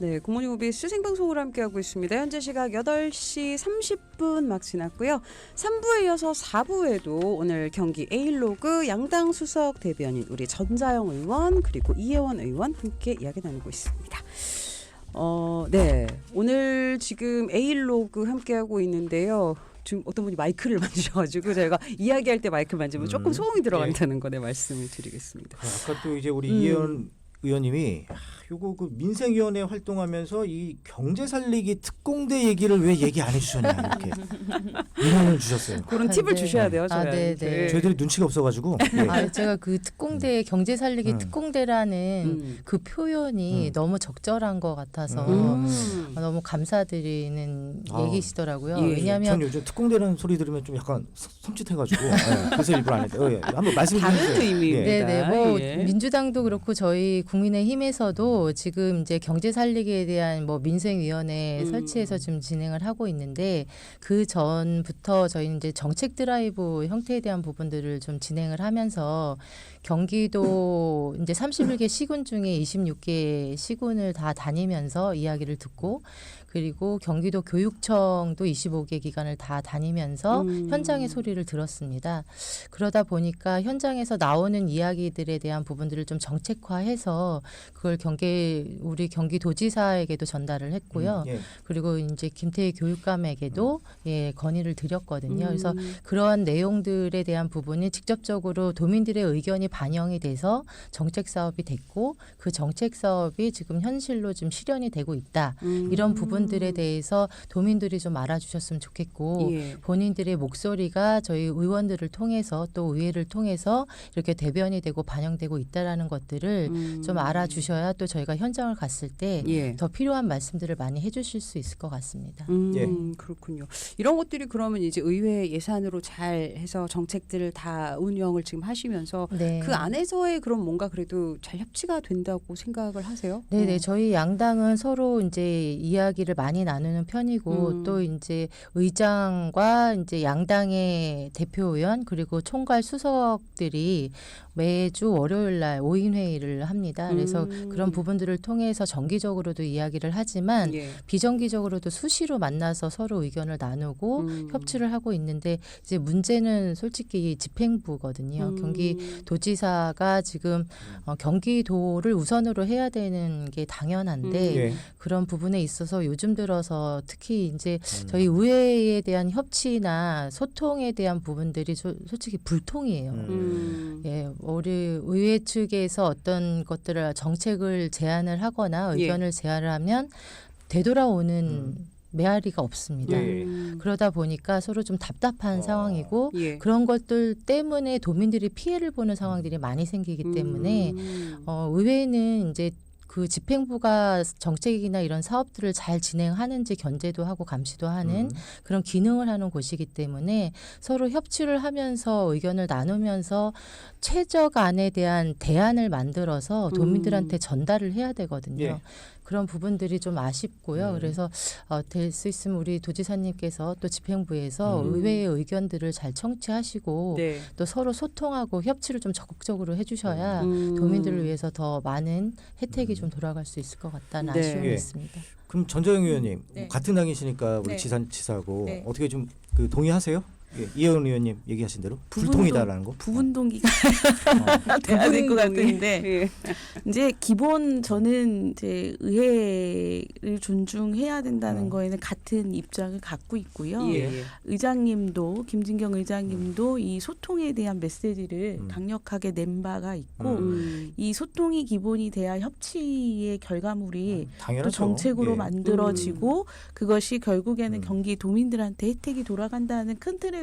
네, 굿모닝 오비스 생방송으로 함께하고 있습니다. 현재 시각 8시 30분 막 지났고요. 3부에 이어서 4부에도 오늘 경기 A로그 양당 수석 대변인 우리 전자영 의원 그리고 이혜원 의원 함께 이야기 나누고 있습니다. 네, 오늘 지금 A로그 함께하고 있는데요. 지금 어떤 분이 마이크를 만지셔가지고 저희가 이야기할 때 마이크를 만지면 조금 소음이 들어간다는 거에 말씀을 드리겠습니다. 아까 또 이제 우리 이혜원 의원님이 요거 그 민생위원회 활동하면서 이 경제 살리기 특공대 얘기를 왜 얘기 안 해주셨냐 이렇게 민원을 주셨어요. 그런 팁을 주셔야 돼요. 네. 저희들이 눈치가 없어가지고. 제가 그 특공대 경제 살리기 특공대라는 그 표현이 너무 적절한 것 같아서 너무 감사드리는 얘기시더라고요. 예. 왜냐하면 전 요즘 특공대라는 소리 들으면 좀 약간 섬찟해가지고 그래서 일부러 안 했대요. 한번 말씀 좀 해주세요. 다른 의미입니다. 네네. 뭐 예. 민주당도 그렇고 저희 국민의힘에서도 지금 이제 경제 살리기에 대한 뭐 민생위원회 설치해서 지금 진행을 하고 있는데 그 전부터 저희는 이제 정책 드라이브 형태에 대한 부분들을 좀 진행을 하면서 경기도 이제 31개 시군 중에 26개 시군을 다 다니면서 이야기를 듣고 그리고 경기도 교육청도 25개 기관을 다 다니면서 현장의 소리를 들었습니다. 그러다 보니까 현장에서 나오는 이야기들에 대한 부분들을 좀 정책화해서 그걸 우리 경기도지사에게도 전달을 했고요. 그리고 이제 김태희 교육감에게도 건의를 드렸거든요. 그래서 그러한 내용들에 대한 부분이 직접적으로 도민들의 의견이 반영이 돼서 정책 사업이 됐고 그 정책 사업이 지금 현실로 좀 실현이 되고 있다. 이런 부분들에 대해서 도민들이 좀 알아주셨으면 좋겠고 본인들의 목소리가 저희 의원들을 통해서 또 의회를 통해서 이렇게 대변이 되고 반영되고 있다라는 것들을 좀 알아주셔야 또 저희가 현장을 갔을 때 더 필요한 말씀들을 많이 해주실 수 있을 것 같습니다. 그렇군요. 이런 것들이 그러면 이제 의회 예산으로 잘 해서 정책들을 다 운영을 지금 하시면서 그 안에서의 그런 뭔가 그래도 잘 협치가 된다고 생각을 하세요? 네네. 저희 양당은 서로 이제 이야기를 많이 나누는 편이고 또 이제 의장과 이제 양당의 대표 의원 그리고 총괄 수석들이 매주 월요일 날 5인 회의를 합니다. 그래서 그런 부분들을 통해서 정기적으로도 이야기를 하지만 비정기적으로도 수시로 만나서 서로 의견을 나누고 협치를 하고 있는데 이제 문제는 솔직히 집행부거든요. 경기도지사가 지금 경기도를 우선으로 해야 되는 게 당연한데 그런 부분에 있어서 요즘 들어서 특히 이제 저희 의회에 대한 협치나 소통에 대한 부분들이 솔직히 불통이에요. 우리 의회 측에서 어떤 것들을 정책을 제안을 하거나 의견을 제안을 하면 되돌아오는 메아리가 없습니다. 그러다 보니까 서로 좀 답답한 상황이고 그런 것들 때문에 도민들이 피해를 보는 상황들이 많이 생기기 때문에 의회는 이제 그 집행부가 정책이나 이런 사업들을 잘 진행하는지 견제도 하고 감시도 하는 그런 기능을 하는 곳이기 때문에 서로 협치를 하면서 의견을 나누면서 최저안에 대한 대안을 만들어서 도민들한테 전달을 해야 되거든요. 그런 부분들이 좀 아쉽고요. 그래서 될 수 있으면 우리 도지사님께서 또 집행부에서 의회의 의견들을 잘 청취하시고 또 서로 소통하고 협치를 좀 적극적으로 해주셔야 도민들을 위해서 더 많은 혜택이 좀 돌아갈 수 있을 것 같다는 아쉬움이 있습니다. 그럼 전자영 의원님 같은 당이시니까 우리 지사하고 어떻게 좀 그 동의하세요? 이혜원 의원님 얘기하신 대로 불통이다라는 거. 부분 동기가 돼야 될 것 같은데 이제 기본 저는 이제 의회를 존중해야 된다는 거에는 같은 입장을 갖고 있고요. 의장님도 김진경 의장님도 이 소통에 대한 메시지를 강력하게 낸 바가 있고 이 소통이 기본이 돼야 협치의 결과물이 또 정책으로 만들어지고 그것이 결국에는 경기 도민들한테 혜택이 돌아간다는 큰 틀에서는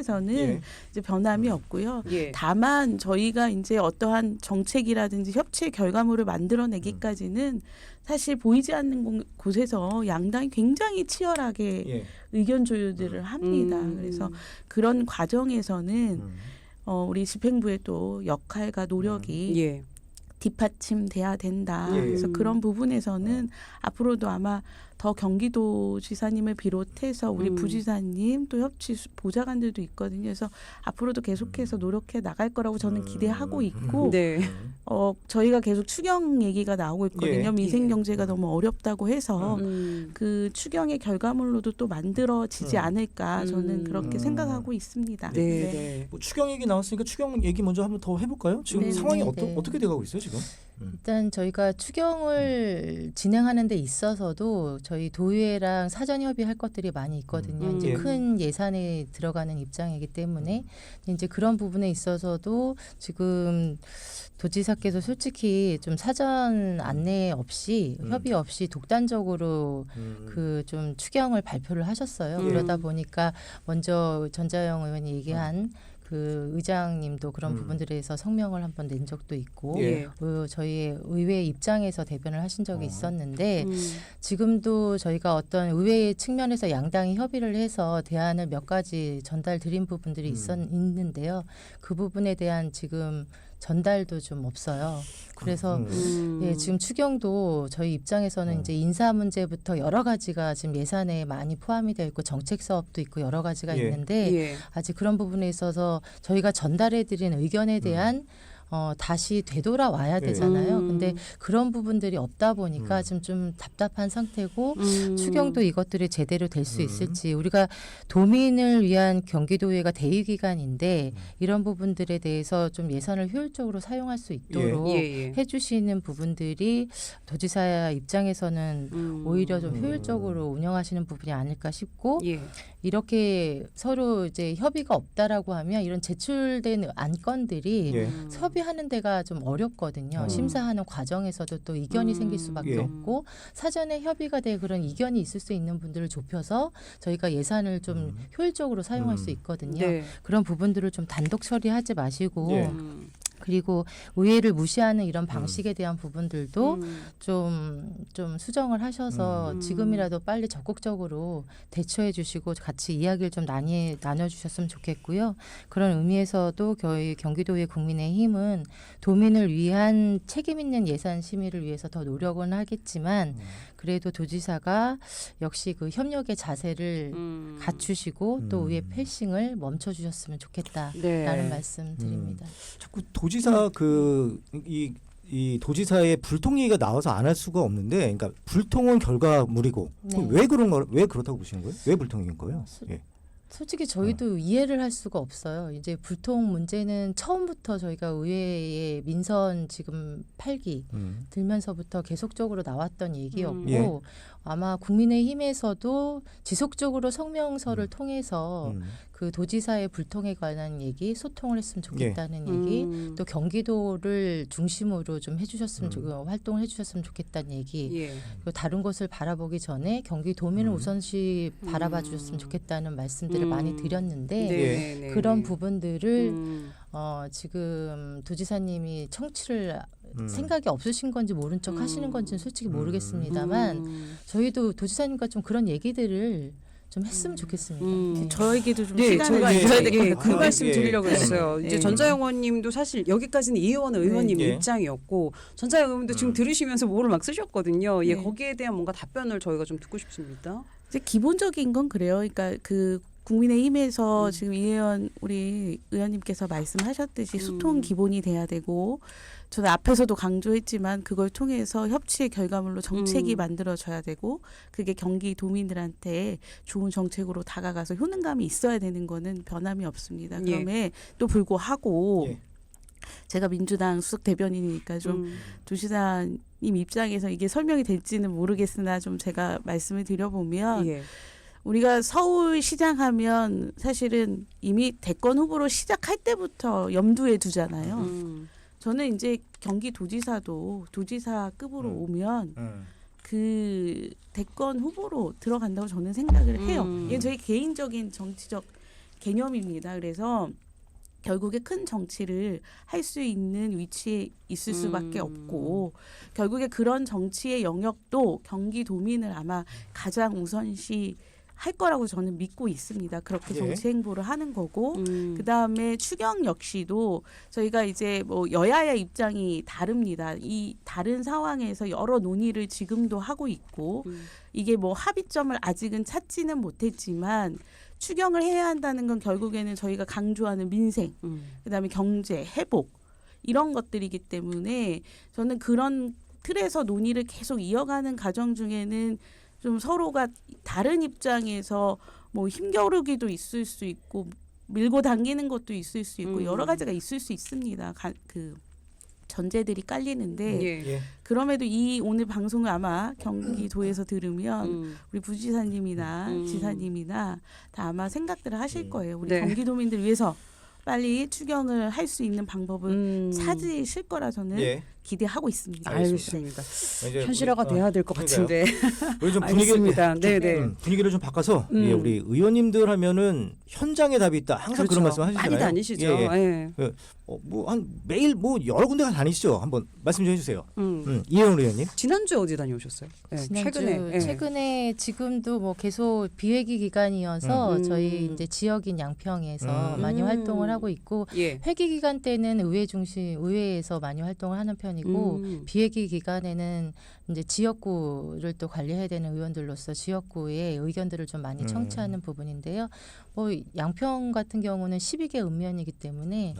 이제 변함이 없고요. 다만 저희가 이제 어떠한 정책이라든지 협치의 결과물을 만들어내기까지는 사실 보이지 않는 곳에서 양당이 굉장히 치열하게 의견 조율들을 합니다. 그래서 그런 과정에서는 우리 집행부의 또 역할과 노력이 뒷받침돼야 된다. 그래서 그런 부분에서는 앞으로도 아마 더 경기도지사님을 비롯해서 우리 부지사님 또 협치 보좌관들도 있거든요. 그래서 앞으로도 계속해서 노력해 나갈 거라고 저는 기대하고 있고 네. 저희가 계속 추경 얘기가 나오고 있거든요. 예. 민생 경제가 너무 어렵다고 해서 음. 그 추경의 결과물로도 또 만들어지지 않을까 저는 그렇게 생각하고 있습니다. 네. 네. 뭐 추경 얘기 나왔으니까 추경 얘기 먼저 한번 더 해볼까요? 지금 네, 상황이 네. 어떻게 돼가고 있어요 지금? 일단 저희가 추경을 진행하는 데 있어서도 저희 도의회랑 사전 협의할 것들이 많이 있거든요. 이제 예. 큰 예산에 들어가는 입장이기 때문에 이제 그런 부분에 있어서도 지금 도지사께서 솔직히 좀 사전 안내 없이 협의 없이 독단적으로 그 좀 추경을 발표를 하셨어요. 그러다 보니까 먼저 전자영 의원이 얘기한 그 의장님도 그런 부분들에 대해서 성명을 한번 낸 적도 있고 예. 저희 의회 입장에서 대변을 하신 적이 있었는데 지금도 저희가 어떤 의회 측면에서 양당이 협의를 해서 대안을 몇 가지 전달 드린 부분들이 있는데요. 그 부분에 대한 지금 전달도 좀 없어요. 그래서 예, 지금 추경도 저희 입장에서는 이제 인사 문제부터 여러 가지가 지금 예산에 많이 포함이 되어 있고 정책 사업도 있고 여러 가지가 예. 있는데 예. 아직 그런 부분에 있어서 저희가 전달해드린 의견에 대한 다시 되돌아와야 되잖아요. 근데 그런 부분들이 없다 보니까 지금 좀 답답한 상태고 추경도 이것들이 제대로 될 수 있을지 우리가 도민을 위한 경기도의회가 대의기관인데 이런 부분들에 대해서 좀 예산을 효율적으로 사용할 수 있도록 예. 해주시는 부분들이 도지사 입장에서는 오히려 좀 효율적으로 운영하시는 부분이 아닐까 싶고 예. 이렇게 서로 이제 협의가 없다라고 하면 이런 제출된 안건들이 예. 협의하는 데가 좀 어렵거든요. 심사하는 과정에서도 또 이견이 생길 수밖에 예. 없고 사전에 협의가 돼 그런 이견이 있을 수 있는 분들을 좁혀서 저희가 예산을 좀 효율적으로 사용할 수 있거든요. 네. 그런 부분들을 좀 단독 처리하지 마시고 예. 그리고 의회를 무시하는 이런 방식에 대한 부분들도 좀 수정을 하셔서 지금이라도 빨리 적극적으로 대처해 주시고 같이 이야기를 좀 나눠주셨으면 좋겠고요. 그런 의미에서도 저희 경기도의 국민의힘은 도민을 위한 책임 있는 예산 심의를 위해서 더 노력은 하겠지만 그래도 도지사가 역시 그 협력의 자세를 갖추시고 또 의회 패싱을 멈춰주셨으면 좋겠다라는 네. 말씀 드립니다. 자꾸 도지사 이 도지사의 불통 얘기가 나와서 안 할 수가 없는데, 그러니까 불통은 결과물이고 네. 왜 그렇다고 보시는 거예요? 왜 불통인 거예요? 예. 솔직히 저희도 이해를 할 수가 없어요. 이제 불통 문제는 처음부터 저희가 의회의 민선 지금 8기 들면서부터 계속적으로 나왔던 얘기였고 예. 아마 국민의힘에서도 지속적으로 성명서를 통해서 그 도지사의 불통에 관한 얘기 소통을 했으면 좋겠다는 얘기 또 경기도를 중심으로 좀 해주셨으면 활동을 해주셨으면 좋겠다는 얘기 예. 그리고 다른 곳을 바라보기 전에 경기도민을 우선시 바라봐 주셨으면 좋겠다는 말씀들을 많이 드렸는데 네. 그런 부분들을 지금 도지사님이 청취를 생각이 없으신 건지 모른 척 하시는 건지는 솔직히 모르겠습니다만 저희도 도지사님과 좀 그런 얘기들을 좀 했으면 좋겠습니다. 저에게도 좀 네, 시간을 제가 줘야 이제 될 것 그 같아요. 말씀 예. 드리려고 했어요. 이제 네. 전자영 의원님도 사실 여기까지는 이 의원님 예. 입장이었고 전자영 의원님도 지금 들으시면서 뭐를 막 쓰셨거든요. 예, 네. 거기에 대한 뭔가 답변을 저희가 좀 듣고 싶습니다. 이제 기본적인 건 그래요. 그러니까 그 국민의힘에서 지금 우리 의원님께서 말씀하셨듯이 소통 기본이 돼야 되고 저는 앞에서도 강조했지만 그걸 통해서 협치의 결과물로 정책이 만들어져야 되고 그게 경기도민들한테 좋은 정책으로 다가가서 효능감이 있어야 되는 거는 변함이 없습니다. 그럼에 또 불구하고 예. 제가 민주당 수석 대변인이니까 좀 도지사님 입장에서 이게 설명이 될지는 모르겠으나 좀 제가 말씀을 드려보면 예. 우리가 서울시장 하면 사실은 이미 대권 후보로 시작할 때부터 염두에 두잖아요. 저는 이제 경기도지사도 도지사급으로 오면 그 대권 후보로 들어간다고 저는 생각을 해요. 이게 저희 개인적인 정치적 개념입니다. 그래서 결국에 큰 정치를 할 수 있는 위치에 있을 수밖에 없고 결국에 그런 정치의 영역도 경기도민을 아마 가장 우선시 할 거라고 저는 믿고 있습니다. 그렇게 예. 정치 행보를 하는 거고 그다음에 추경 역시도 저희가 이제 뭐 여야의 입장이 다릅니다. 이 다른 상황에서 여러 논의를 지금도 하고 있고 이게 뭐 합의점을 아직은 찾지는 못했지만 추경을 해야 한다는 건 결국에는 저희가 강조하는 민생, 그다음에 경제, 회복 이런 것들이기 때문에 저는 그런 틀에서 논의를 계속 이어가는 과정 중에는 좀 서로가 다른 입장에서 뭐 힘겨루기도 있을 수 있고 밀고 당기는 것도 있을 수 있고 여러 가지가 있을 수 있습니다. 그 전제들이 깔리는데 예. 예. 그럼에도 이 오늘 방송을 아마 경기도에서 들으면 우리 부지사님이나 지사님이나 다 아마 생각들을 하실 거예요. 우리 네. 경기도민들 위해서 빨리 추경을 할 수 있는 방법을 찾으실 거라 저는 예. 기대하고 있습니다. 알겠습니다. 이제 현실화가 우리- 돼야 될 것 그러니까요. 같은데. 우리 좀 알겠습니다. 네네. 분위기를 좀 바꿔서 예, 우리 의원님들 하면은 현장에 답이 있다. 항상 그런 말씀 하시잖아요. 많이 다니시죠. 예, 예. 예. 뭐한 매일 뭐 여러 군데가 다니시죠. 한번 말씀 좀 해주세요. 이혜원 의원님. 지난주에 어디 다녀오셨어요? 예, 지난주 예. 최근에 지금도 뭐 계속 비회기 기간이어서 저희 이제 지역인 양평에서 많이 활동을 하고 있고 예. 회기 기간 때는 의회에서 많이 활동을 하는 편이고 비회기 기간에는 이제 지역구를 또 관리해야 되는 의원들로서 지역구의 의견들을 좀 많이 청취하는 부분인데요. 뭐 양평 같은 경우는 12개 읍면이기 때문에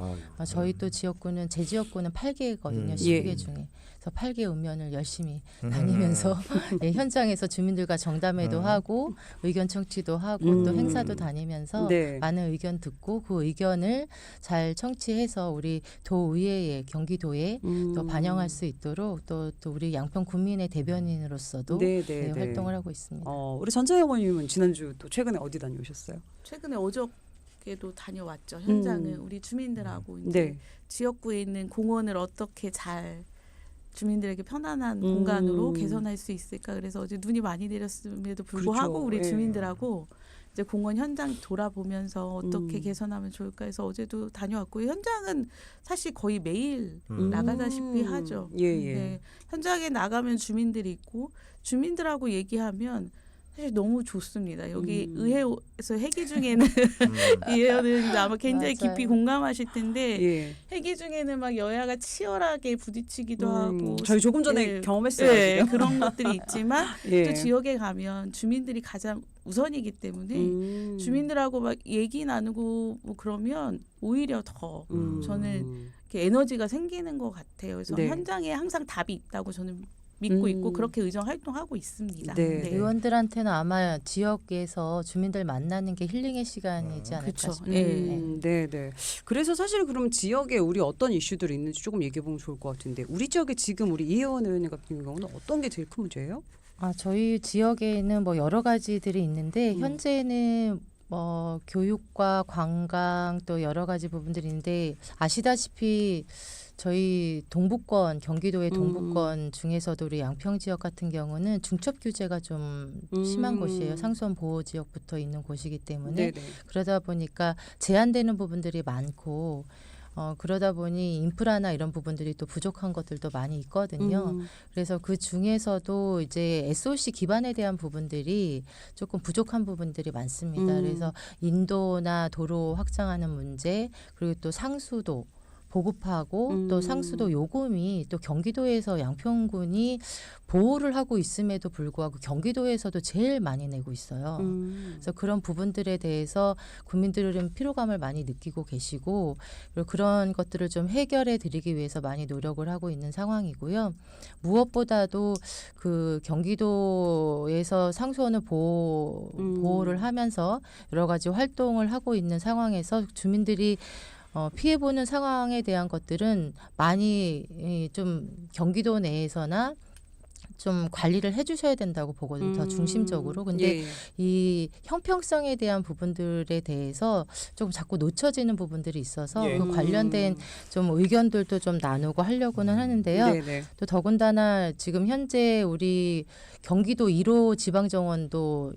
저희 또 지역구는 제 지역구는 8개거든요. 12개 예. 중에. 그래서 8개 읍면을 열심히 다니면서 예, 현장에서 주민들과 정담회도 하고 의견 청취도 하고 또 행사도 다니면서 네. 많은 의견 듣고 그 의견을 잘 청취해서 우리 도의회에 경기도에 또 반영할 수 있도록 또 우리 양평 군민의 대변인으로서도 네, 네, 네, 네. 활동을 하고 있습니다. 우리 전자영 의원님은 지난주 또 최근에 어디 다녀오셨어요? 최근에 어저께도 다녀왔죠. 현장을 우리 주민들하고 이제 네. 지역구에 있는 공원을 어떻게 잘 주민들에게 편안한 공간으로 개선할 수 있을까. 그래서 어제 눈이 많이 내렸음에도 불구하고 그렇죠. 우리 예. 주민들하고 이제 공원 현장 돌아보면서 어떻게 개선하면 좋을까 해서 어제도 다녀왔고요. 현장은 사실 거의 매일 나가다시피 하죠. 예, 예. 네, 현장에 나가면 주민들이 있고 주민들하고 얘기하면 사실 너무 좋습니다. 여기 의회에서 회기 중에는 이 의원은 아마 굉장히 맞아요. 깊이 공감하실 텐데 예. 회기 중에는 막 여야가 치열하게 부딪히기도 하고 저희 조금 전에 예, 경험했어요. 예, 지금. 그런 것들이 있지만 예. 또 지역에 가면 주민들이 가장 우선이기 때문에 주민들하고 막 얘기 나누고 뭐 그러면 오히려 더 저는 이렇게 에너지가 생기는 것 같아요. 그래서 네. 현장에 항상 답이 있다고 저는 믿고 있고 그렇게 의정 활동하고 있습니다. 네. 의원들한테는 아마 지역에서 주민들 만나는 게 힐링의 시간이지 않을까 그쵸. 싶어요. 네, 네. 그래서 사실 그럼 지역에 우리 어떤 이슈들이 있는지 조금 얘기해 보면 좋을 것 같은데 우리 지역에 지금 우리 이혜원 의원 같은 경우는 어떤 게 제일 큰 문제예요? 저희 지역에는 뭐 여러 가지들이 있는데 현재는 교육과 관광 또 여러 가지 부분들이 있는데 아시다시피 저희 동부권 경기도의 동부권 중에서도 우리 양평 지역 같은 경우는 중첩 규제가 좀 심한 곳이에요. 상수원 보호 지역부터 있는 곳이기 때문에 네네. 그러다 보니까 제한되는 부분들이 많고 그러다 보니 인프라나 이런 부분들이 또 부족한 것들도 많이 있거든요. 그래서 그 중에서도 이제 SOC 기반에 대한 부분들이 조금 부족한 부분들이 많습니다. 그래서 인도나 도로 확장하는 문제 그리고 또 상수도 보급하고 또 상수도 요금이 또 경기도에서 양평군이 보호를 하고 있음에도 불구하고 경기도에서도 제일 많이 내고 있어요. 그래서 그런 부분들에 대해서 국민들은 피로감을 많이 느끼고 계시고 그리고 그런 것들을 좀 해결해 드리기 위해서 많이 노력을 하고 있는 상황이고요. 무엇보다도 그 경기도에서 상수원을 보호를 하면서 여러 가지 활동을 하고 있는 상황에서 주민들이 피해보는 상황에 대한 것들은 많이 좀 경기도 내에서나 좀 관리를 해주셔야 된다고 보거든요. 더 중심적으로. 근데 예. 이 형평성에 대한 부분들에 대해서 조금 자꾸 놓쳐지는 부분들이 있어서 예. 그 관련된 좀 의견들도 좀 나누고 하려고는 하는데요. 네네. 또 더군다나 지금 현재 우리 경기도 1호 지방정원도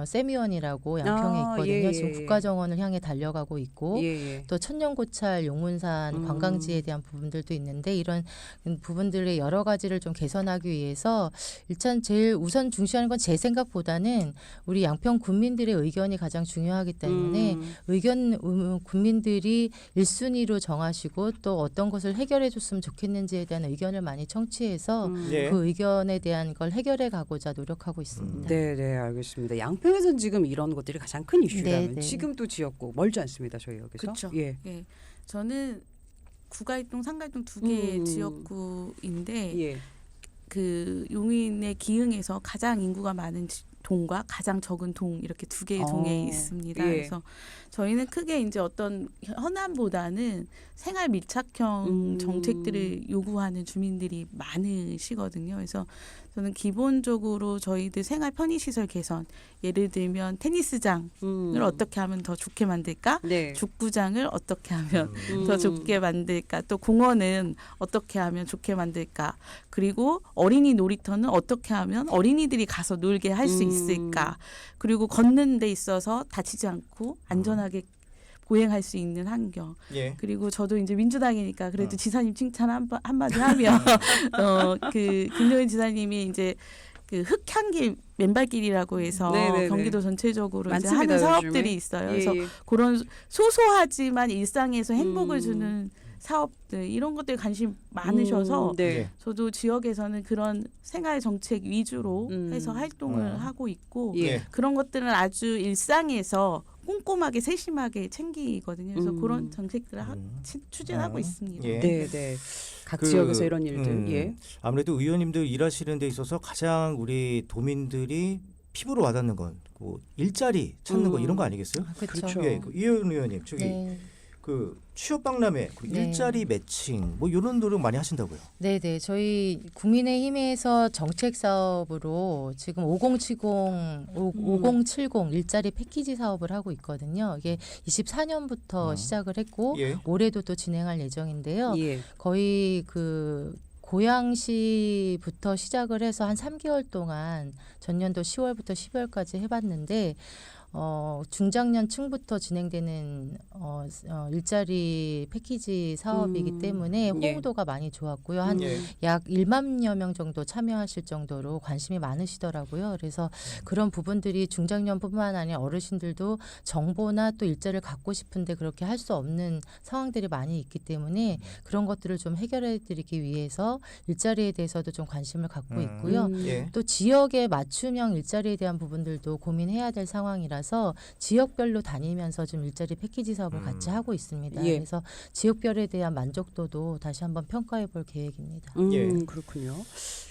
세미원이라고 양평에 있거든요. 예, 예. 지금 국가정원을 향해 달려가고 있고 예. 또 천년고찰 용문산 관광지에 대한 부분들도 있는데 이런 부분들의 여러 가지를 좀 개선하기 위해서 있는데요. 일단 제일 우선 중시하는 건 제 생각보다는 우리 양평 군민들의 의견이 가장 중요하기 때문에 국민들이 1순위로 정하시고 또 어떤 것을 해결해 줬으면 좋겠는지에 대한 의견을 많이 청취해서 예. 그 의견에 대한 걸 해결해 가고자 노력하고 있습니다. 네, 알겠습니다. 양평에서는 지금 이런 것들이 가장 큰 이슈라면 네. 지금 또 지역구 멀지 않습니다. 저희 여기서. 그쵸. 예. 예. 저는 구갈동, 상갈동 두 개의 지역구인데 예. 그 용인의 기흥에서 가장 인구가 많은 동과 가장 적은 동 이렇게 두 개의 동에 있습니다. 예. 그래서 저희는 크게 이제 어떤 현안보다는 생활 밀착형 정책들을 요구하는 주민들이 많으시거든요. 그래서 저는 기본적으로 저희들 생활 편의시설 개선, 예를 들면 테니스장을 어떻게 하면 더 좋게 만들까? 네. 축구장을 어떻게 하면 더 좋게 만들까? 또 공원은 어떻게 하면 좋게 만들까? 그리고 어린이 놀이터는 어떻게 하면 어린이들이 가서 놀게 할 수 있을까? 그리고 걷는 데 있어서 다치지 않고 안전하게 보행할 수 있는 환경. 예. 그리고 저도 이제 민주당이니까 그래도 지사님 칭찬 한마디 하면 그 김노현 지사님이 이제 그 흑향길 맨발길이라고 해서 네네네. 경기도 전체적으로 이제 많습니다, 하는 사업들이 요즘에. 있어요. 예, 그래서 예. 그런 소소하지만 일상에서 행복을 주는 사업들 이런 것들 관심 많으셔서 네. 예. 저도 지역에서는 그런 생활 정책 위주로 해서 활동을 하고 있고 예. 그런 것들은 아주 일상에서 꼼꼼하게 세심하게 챙기거든요. 그래서 그런 정책들을 추진하고 있습니다. 예. 네. 각 그, 지역에서 이런 일들. 예. 아무래도 의원님들 일하시는 데 있어서 가장 우리 도민들이 피부로 와닿는 건 뭐 일자리 찾는 거 이런 거 아니겠어요? 그렇죠. 예, 그 이혜은 의원님 저기 네. 그 취업 박람회, 그 네. 일자리 매칭 뭐 이런 노력 많이 하신다고요? 네네. 저희 국민의힘에서 정책 사업으로 지금 5070 일자리 패키지 사업을 하고 있거든요. 이게 24년부터 시작을 했고 예. 올해도 또 진행할 예정인데요. 예. 거의 그 고양시부터 시작을 해서 한 3개월 동안 전년도 10월부터 12월까지 해봤는데 중장년층부터 진행되는 일자리 패키지 사업이기 때문에 예. 호응도가 많이 좋았고요. 한 예. 약 1만여 명 정도 참여하실 정도로 관심이 많으시더라고요. 그래서 그런 부분들이 중장년뿐만 아니라 어르신들도 정보나 또 일자리를 갖고 싶은데 그렇게 할 수 없는 상황들이 많이 있기 때문에 그런 것들을 좀 해결해 드리기 위해서 일자리에 대해서도 좀 관심을 갖고 있고요. 예. 또 지역의 맞춤형 일자리에 대한 부분들도 고민해야 될 상황이라서 지역별로 다니면서 좀 일자리 패키지 사업을 같이 하고 있습니다. 예. 그래서 지역별에 대한 만족도도 다시 한번 평가해 볼 계획입니다. 예. 그렇군요.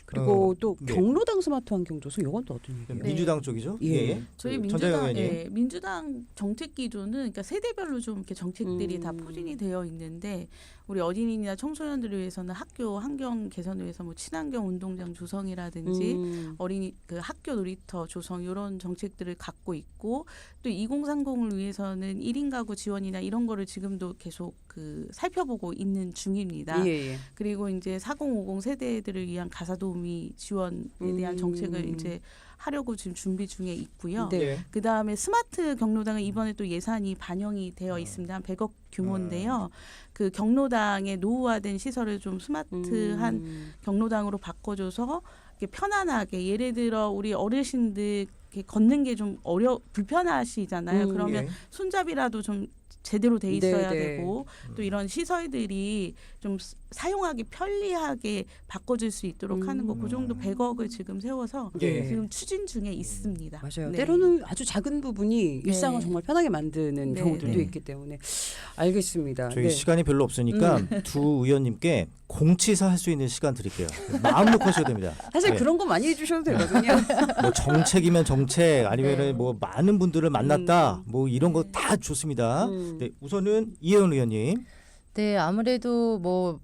그리고 또 네. 경로당 스마트 환경 조성 이건 또 어떤 얘기예요? 민주당 쪽이죠? 예. 저희 그 전자영 민주당, 의원님. 예, 민주당 정책 기조는 그러니까 세대별로 좀 이렇게 정책들이 다 포진이 되어 있는데 우리 어린이나 청소년들을 위해서는 학교 환경 개선을 위해서 뭐 친환경 운동장 조성이라든지 어린이 그 학교 놀이터 조성 이런 정책들을 갖고 있고 또 2030을 위해서는 1인 가구 지원이나 이런 거를 지금도 계속 그 살펴보고 있는 중입니다. 예. 그리고 이제 4050 세대들을 위한 가사도우미 지원에 대한 정책을 이제 하려고 지금 준비 중에 있고요. 네. 예. 그 다음에 스마트 경로당은 이번에 또 예산이 반영이 되어 있습니다. 한 100억 규모인데요. 그 경로당의 노후화된 시설을 좀 스마트한 경로당으로 바꿔줘서 이렇게 편안하게 예를 들어 우리 어르신들 이렇게 걷는 게 좀 불편하시잖아요. 그러면 예. 손잡이라도 좀 제대로 돼 있어야 네. 되고 또 이런 시설들이 좀 사용하기 편리하게 바꿔줄 수 있도록 하는 거 그 정도 100억을 지금 세워서 예. 지금 추진 중에 있습니다. 맞아요. 네. 때로는 아주 작은 부분이 일상을 네. 정말 편하게 만드는 네. 경우들도 네. 있기 때문에 알겠습니다. 저희 네. 시간이 별로 없으니까 두 의원님께 공치사 할 수 있는 시간 드릴게요. 마음 놓고 하셔야 됩니다. 사실 예. 그런 거 많이 해주셔도 되거든요. 뭐 정책이면 정책 아니면은 뭐 많은 분들을 만났다 뭐 이런 거 다 좋습니다. 네, 우선은 이혜은 의원님. 네, 아무래도 뭐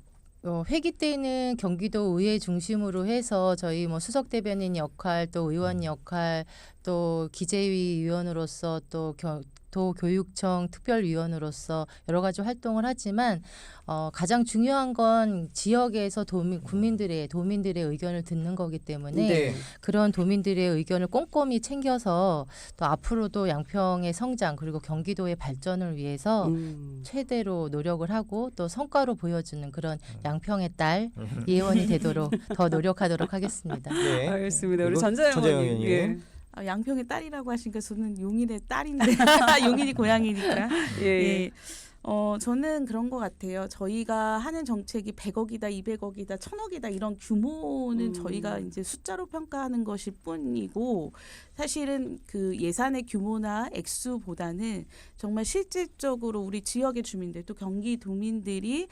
회기 때는 경기도 의회 중심으로 해서 저희 뭐 수석 대변인 역할 또 의원 역할 또 기재위 위원으로서 또 도교육청 특별위원으로서 여러 가지 활동을 하지만 가장 중요한 건 지역에서 도민들의 의견을 듣는 거기 때문에 네. 그런 도민들의 의견을 꼼꼼히 챙겨서 또 앞으로도 양평의 성장 그리고 경기도의 발전을 위해서 최대로 노력을 하고 또 성과로 보여주는 그런 양평의 딸 이혜원이 되도록 더 노력하도록 하겠습니다. 네. 알겠습니다. 우리 그리고 전자영 전자영 의원님. 의원님. 양평의 딸이라고 하시니까 저는 용인의 딸인데 용인이 고향이니까. 예. 예. 저는 그런 것 같아요. 저희가 하는 정책이 100억이다, 200억이다, 1000억이다 이런 규모는 저희가 이제 숫자로 평가하는 것일 뿐이고 사실은 그 예산의 규모나 액수보다는 정말 실질적으로 우리 지역의 주민들 또 경기도민들이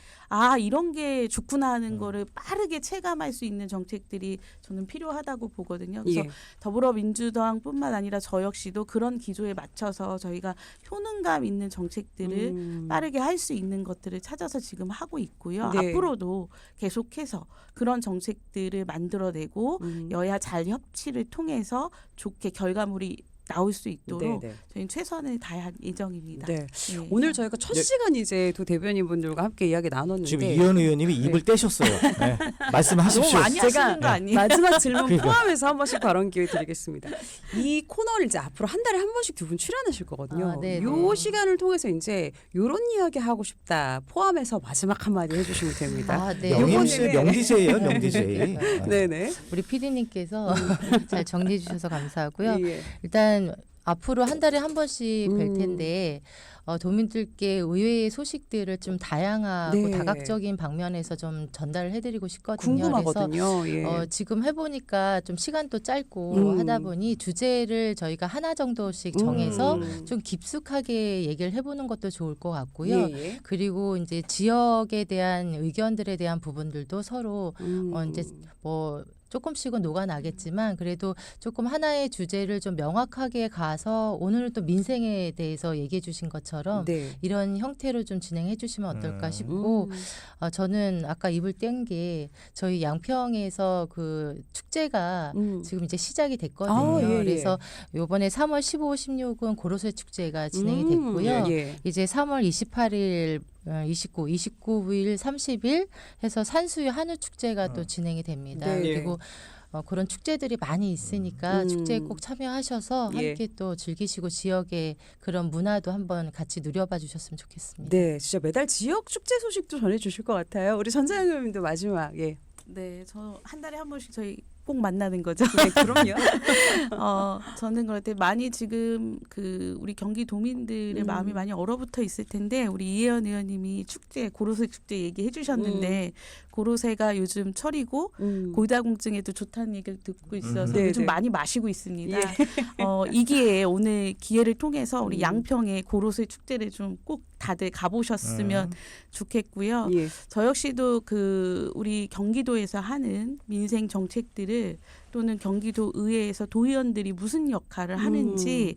이런 게 좋구나 하는 거를 빠르게 체감할 수 있는 정책들이 저는 필요하다고 보거든요. 그래서 예. 더불어민주당뿐만 아니라 저 역시도 그런 기조에 맞춰서 저희가 효능감 있는 정책들을 빠르게 할 수 있는 것들을 찾아서 지금 하고 있고요. 네. 앞으로도 계속해서 그런 정책들을 만들어내고 여야 잘 협치를 통해서 좋게 결과물이 나올 수 있도록 네, 네. 저희는 최선을 다할 예정입니다. 네. 예. 오늘 저희가 첫 네. 시간 이제 두 대변인분들과 함께 이야기 나눴는데 지금 이현 의원님이 입을 떼셨어요. 네. 말씀하십시오. 너무 많이 제가 하시는 거 아니에요? 마지막 질문 그러니까. 포함해서 한 번씩 발언 기회 드리겠습니다. 이 코너를 이제 앞으로 한 달에 한 번씩 두 분 출연하실 거거든요. 네, 요 네. 시간을 통해서 이제 요런 이야기 하고 싶다 포함해서 마지막 한마디 해주시면 됩니다. 네. 영임 씨 요거는- 명디제예요, 명디제. 네네. 우리 PD님께서 잘 정리해 주셔서 감사하고요. 예. 일단 앞으로 한 달에 한 번씩 뵐 음. 텐데 도민들께 의회의 소식들을 좀 다양하고 네. 다각적인 방면에서 좀 전달을 해드리고 싶거든요. 궁금하거든요. 예. 그래서 지금 해보니까 좀 시간도 짧고 하다 보니 주제를 저희가 하나 정도씩 정해서 좀 깊숙하게 얘기를 해보는 것도 좋을 것 같고요. 예, 예. 그리고 이제 지역에 대한 의견들에 대한 부분들도 서로 이제 뭐 조금씩은 녹아나겠지만 그래도 조금 하나의 주제를 좀 명확하게 가서 오늘은 또 민생에 대해서 얘기해 주신 것처럼 네. 이런 형태로 좀 진행해 주시면 어떨까 싶고 저는 아까 입을 뗀 게 저희 양평에서 그 축제가 지금 이제 시작이 됐거든요. 아, 예, 예. 그래서 요번에 3월 15, 16은 고로쇠 축제가 진행이 됐고요. 예. 이제 3월 28일 29일, 30일 해서 산수유 한우 축제가 또 진행이 됩니다. 네. 그리고 그런 축제들이 많이 있으니까 축제에 꼭 참여하셔서 예. 함께 또 즐기시고 지역의 그런 문화도 한번 같이 누려봐 주셨으면 좋겠습니다. 네, 진짜 매달 지역 축제 소식도 전해주실 것 같아요. 우리 전자영 의원님도 마지막. 예. 네, 저 한 달에 한 번씩 저희 꼭 만나는 거죠. 네, 그럼요. 저는 그럴 때 많이 지금 그 우리 경기도민들의 마음이 많이 얼어붙어 있을 텐데 우리 이혜원 의원님이 축제 고로쇠 축제 얘기해 주셨는데 고로쇠가 요즘 철이고 고리다공증에도 좋다는 얘기를 듣고 있어서 네, 요즘 네. 많이 마시고 있습니다. 이 기회에 오늘 기회를 통해서 우리 양평의 고로쇠 축제를 좀 꼭 다들 가보셨으면 좋겠고요. 예. 저 역시도 그 우리 경기도에서 하는 민생 정책들을 또는 경기도 의회에서 도의원들이 무슨 역할을 하는지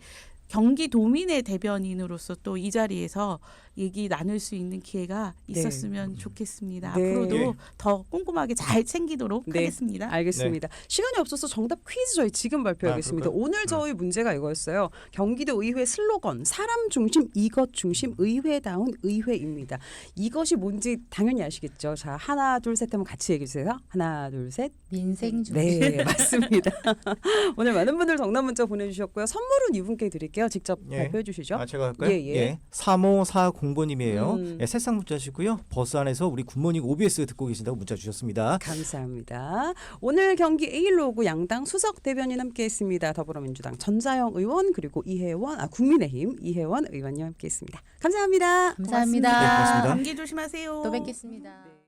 경기도민의 대변인으로서 또 이 자리에서 얘기 나눌 수 있는 기회가 있었으면 좋겠습니다. 네. 앞으로도 네. 더 꼼꼼하게 잘 챙기도록 네. 하겠습니다. 알겠습니다. 시간이 없어서 정답 퀴즈 저희 지금 발표하겠습니다. 그럴까요? 오늘 저희 문제가 이거였어요. 경기도 의회 슬로건 사람 중심 이것 중심 의회다운 의회입니다. 이것이 뭔지 당연히 아시겠죠. 자, 하나 둘 셋 하면 같이 얘기해 주세요. 하나 둘 셋. 민생 중 네, 맞습니다. 오늘 많은 분들 정답 문자 보내주셨고요. 선물은 이분께 드릴게요. 직접 예. 발표해 주시죠. 제가 할까요? 예, 예. 3540번님이에요. 예, 새싹 문자 주시고요. 버스 안에서 우리 굿모닝 OBS 듣고 계신다고 문자 주셨습니다. 감사합니다. 오늘 경기 A로그 양당 수석 대변인 함께했습니다. 더불어민주당 전자영 의원 그리고 국민의힘 이혜원 의원님 함께했습니다. 감사합니다. 감사합니다. 네, 고맙습니다. 감기 조심하세요. 또 뵙겠습니다.